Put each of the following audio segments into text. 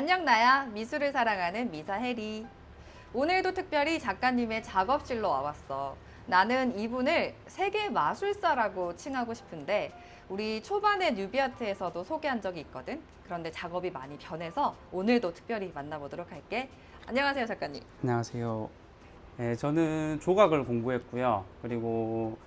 안녕 나야 미술을 사랑하는 미사혜리. 오늘도 특별히 작가님의 작업실로 와봤어. 나는 이분을 세계 마술사라고 칭하고 싶은데 우리 초반에 뉴비아트에서도 소개한 적이 있거든. 그런데 작업이 많이 변해서 오늘도 특별히 만나보도록 할게. 안녕하세요 작가님. 안녕하세요. 네, 저는 조각을 공부했고요. 그리고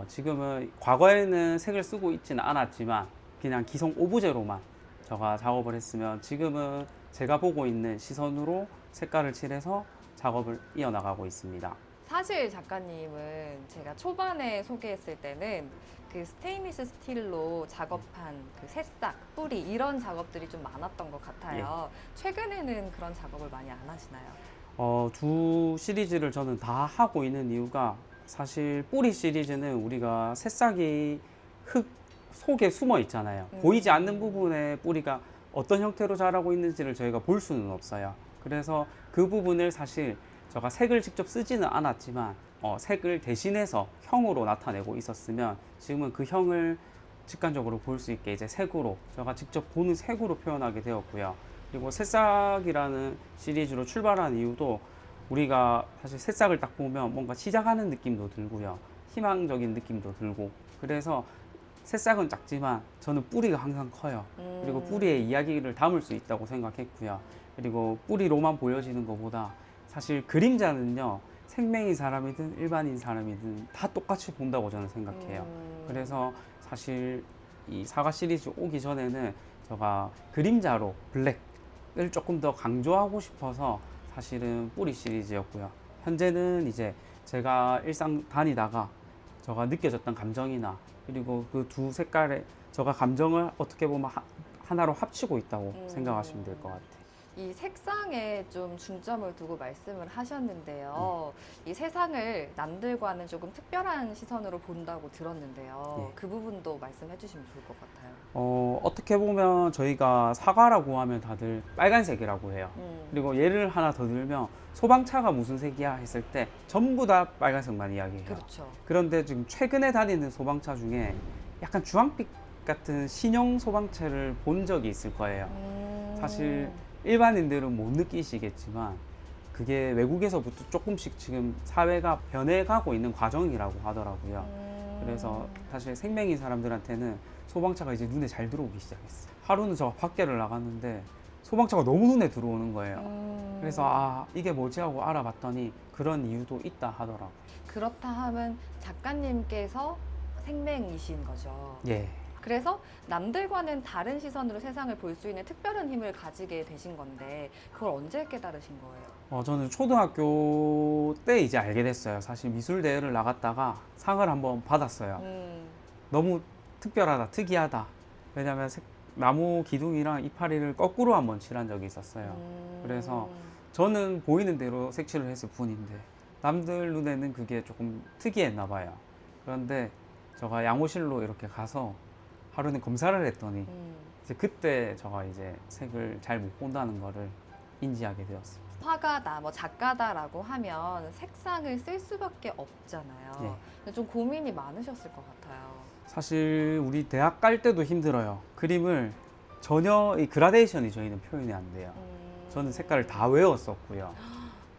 지금은 과거에는 색을 쓰고 있지는 않았지만 그냥 기성 오브제로만 제가 작업을 했으면 지금은 제가 보고 있는 시선으로 색깔을 칠해서 작업을 이어나가고 있습니다. 사실 작가님은 제가 초반에 소개했을 때는 그 스테인리스 스틸로 작업한 그 새싹, 뿌리 이런 작업들이 좀 많았던 것 같아요. 최근에는 그런 작업을 많이 안 하시나요? 두 시리즈를 저는 다 하고 있는 이유가 사실 뿌리 시리즈는 우리가 새싹이 흙 속에 숨어 있잖아요. 보이지 않는 부분에 뿌리가 어떤 형태로 자라고 있는지를 저희가 볼 수는 없어요. 그래서 그 부분을 사실 제가 색을 직접 쓰지는 않았지만 색을 대신해서 형으로 나타내고 있었으면 지금은 그 형을 직관적으로 볼 수 있게 이제 색으로 제가 직접 보는 색으로 표현하게 되었고요. 그리고 새싹이라는 시리즈로 출발한 이유도 우리가 사실 새싹을 딱 보면 뭔가 시작하는 느낌도 들고요. 희망적인 느낌도 들고 그래서 새싹은 작지만 저는 뿌리가 항상 커요. 그리고 뿌리에 이야기를 담을 수 있다고 생각했고요. 그리고 뿌리로만 보여지는 것보다 사실 그림자는요, 생명인 사람이든 일반인 사람이든 다 똑같이 본다고 저는 생각해요. 그래서 사실 이 사과 시리즈 오기 전에는 제가 그림자로 블랙을 조금 더 강조하고 싶어서 사실은 뿌리 시리즈였고요. 현재는 이제 제가 일상 다니다가 제가 느껴졌던 감정이나 그리고 그 두 색깔의 제가 감정을 어떻게 보면 하나로 합치고 있다고 생각하시면 될 것 같아요. 이 색상에 좀 중점을 두고 말씀을 하셨는데요. 이 세상을 남들과는 조금 특별한 시선으로 본다고 들었는데요. 네. 그 부분도 말씀해 주시면 좋을 것 같아요. 어떻게 보면 저희가 사과라고 하면 다들 빨간색이라고 해요. 그리고 예를 하나 더 들면 소방차가 무슨 색이야 했을 때 전부 다 빨간색만 이야기해요. 그렇죠. 그런데 지금 최근에 다니는 소방차 중에 약간 주황빛 같은 신형 소방차를 본 적이 있을 거예요. 사실 일반인들은 못 느끼시겠지만 그게 외국에서부터 조금씩 지금 사회가 변해가고 있는 과정이라고 하더라고요. 그래서 사실 생명인 사람들한테는 소방차가 이제 눈에 잘 들어오기 시작했어요. 하루는 저 밖에를 나갔는데 소방차가 너무 눈에 들어오는 거예요. 그래서 이게 뭐지 하고 알아봤더니 그런 이유도 있다 하더라고요. 그렇다 하면 작가님께서 생맹이신 거죠. 예. 그래서 남들과는 다른 시선으로 세상을 볼 수 있는 특별한 힘을 가지게 되신 건데 그걸 언제 깨달으신 거예요? 저는 초등학교 때 이제 알게 됐어요. 사실 미술 대회를 나갔다가 상을 한번 받았어요. 너무 특별하다, 특이하다. 왜냐하면 나무 기둥이랑 이파리를 거꾸로 한번 칠한 적이 있었어요. 그래서 저는 보이는 대로 색칠을 했을 뿐인데 남들 눈에는 그게 조금 특이했나 봐요. 그런데 제가 양호실로 이렇게 가서 하루는 검사를 했더니 이제 그때 제가 이제 색을 잘 못 본다는 거를 인지하게 되었습니다. 화가다, 뭐 작가다라고 하면 색상을 쓸 수밖에 없잖아요. 예. 근데 좀 고민이 많으셨을 것 같아요. 사실 우리 대학 갈 때도 힘들어요. 그림을 전혀 이 그라데이션이 저희는 표현이 안 돼요. 저는 색깔을 다 외웠었고요.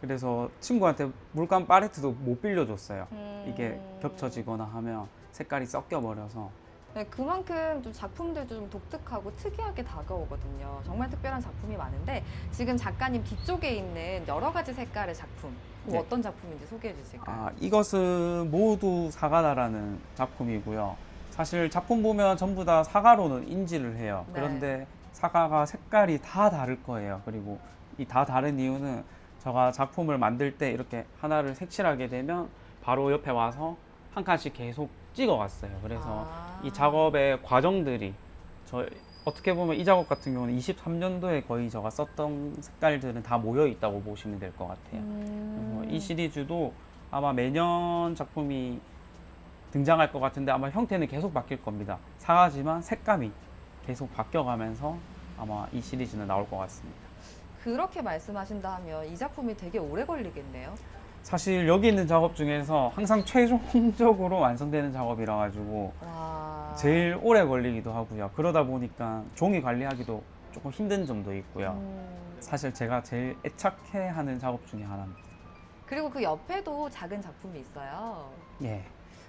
그래서 친구한테 물감 팔레트도 못 빌려줬어요. 이게 겹쳐지거나 하면 색깔이 섞여 버려서. 네, 그만큼 좀 작품들도 좀 독특하고 특이하게 다가오거든요. 정말 특별한 작품이 많은데 지금 작가님 뒤쪽에 있는 여러 가지 색깔의 작품 네. 어떤 작품인지 소개해 주실까요? 이것은 모두 사과다라는 작품이고요. 사실 작품 보면 전부 다 사과로는 인지를 해요. 네. 그런데 사과가 색깔이 다 다를 거예요. 그리고 이 다 다른 이유는 제가 작품을 만들 때 이렇게 하나를 색칠하게 되면 바로 옆에 와서 한 칸씩 계속 찍어갔어요. 그래서 이 작업의 과정들이 어떻게 보면 이 작업 같은 경우는 23년도에 거의 제가 썼던 색깔들은 다 모여 있다고 보시면 될 것 같아요. 그래서 이 시리즈도 아마 매년 작품이 등장할 것 같은데 아마 형태는 계속 바뀔 겁니다. 사과지만 색감이 계속 바뀌어가면서 아마 이 시리즈는 나올 것 같습니다. 그렇게 말씀하신다면 이 작품이 되게 오래 걸리겠네요. 사실 여기 있는 작업 중에서 항상 최종적으로 완성되는 작업이라 가지고 와. 제일 오래 걸리기도 하고요. 그러다 보니까 종이 관리하기도 조금 힘든 점도 있고요. 사실 제가 제일 애착해하는 작업 중에 하나입니다. 그리고 그 옆에도 작은 작품이 있어요. 예,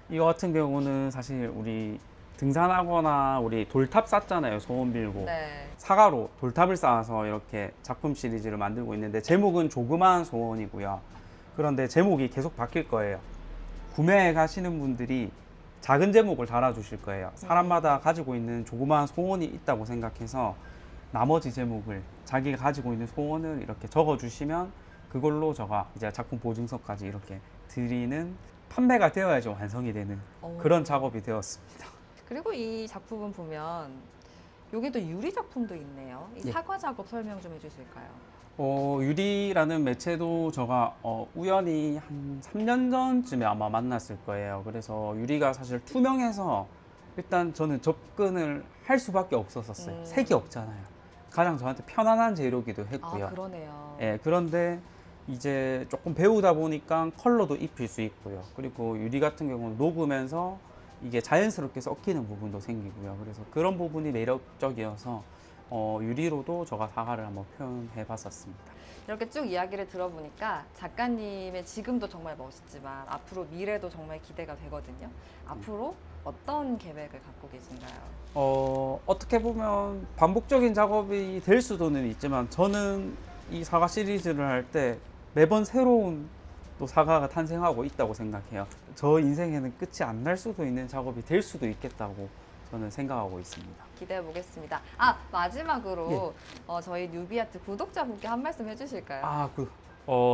이거 같은 경우는 사실 우리 등산하거나 우리 돌탑 쌓잖아요. 소원 빌고 네. 사과로 돌탑을 쌓아서 이렇게 작품 시리즈를 만들고 있는데 제목은 조그마한 소원이고요. 그런데 제목이 계속 바뀔 거예요. 구매해 가시는 분들이 작은 제목을 달아주실 거예요. 사람마다 가지고 있는 조그마한 소원이 있다고 생각해서 나머지 제목을 자기가 가지고 있는 소원을 이렇게 적어주시면 그걸로 제가 이제 작품 보증서까지 이렇게 드리는, 판매가 되어야지 완성이 되는 그런 작업이 되었습니다. 그리고 이 작품은 보면 여기도 유리 작품도 있네요. 이 예. 사과 작업 설명 좀 해주실까요? 유리라는 매체도 제가 우연히 한 3년 전쯤에 아마 만났을 거예요. 그래서 유리가 사실 투명해서 일단 저는 접근을 할 수밖에 없었어요. 색이 없잖아요. 가장 저한테 편안한 재료기도 했고요. 아, 그러네요. 예, 그런데 이제 조금 배우다 보니까 컬러도 입힐 수 있고요. 그리고 유리 같은 경우는 녹으면서 이게 자연스럽게 섞이는 부분도 생기고요. 그래서 그런 부분이 매력적이어서 유리로도 제가 사과를 한번 표현해 봤었습니다. 이렇게 쭉 이야기를 들어보니까 작가님의 지금도 정말 멋있지만 앞으로 미래도 정말 기대가 되거든요. 앞으로 어떤 계획을 갖고 계신가요? 어떻게 보면 반복적인 작업이 될 수도는 있지만 저는 이 사과 시리즈를 할 때 매번 새로운 또 사과가 탄생하고 있다고 생각해요. 저 인생에는 끝이 안 날 수도 있는 작업이 될 수도 있겠다고 저는 생각하고 있습니다. 기대해 보겠습니다. 아, 마지막으로 저희 뉴비아트 구독자분께 한 말씀 해주실까요?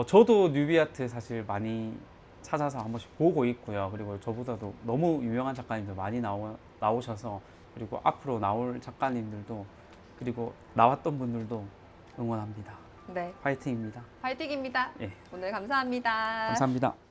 저도 뉴비아트 사실 많이 찾아서 한 번씩 보고 있고요. 그리고 저보다도 너무 유명한 작가님들 많이 나오셔서, 그리고 앞으로 나올 작가님들도, 그리고 나왔던 분들도 응원합니다. 네, 파이팅입니다. 파이팅입니다. 예. 오늘 감사합니다. 감사합니다.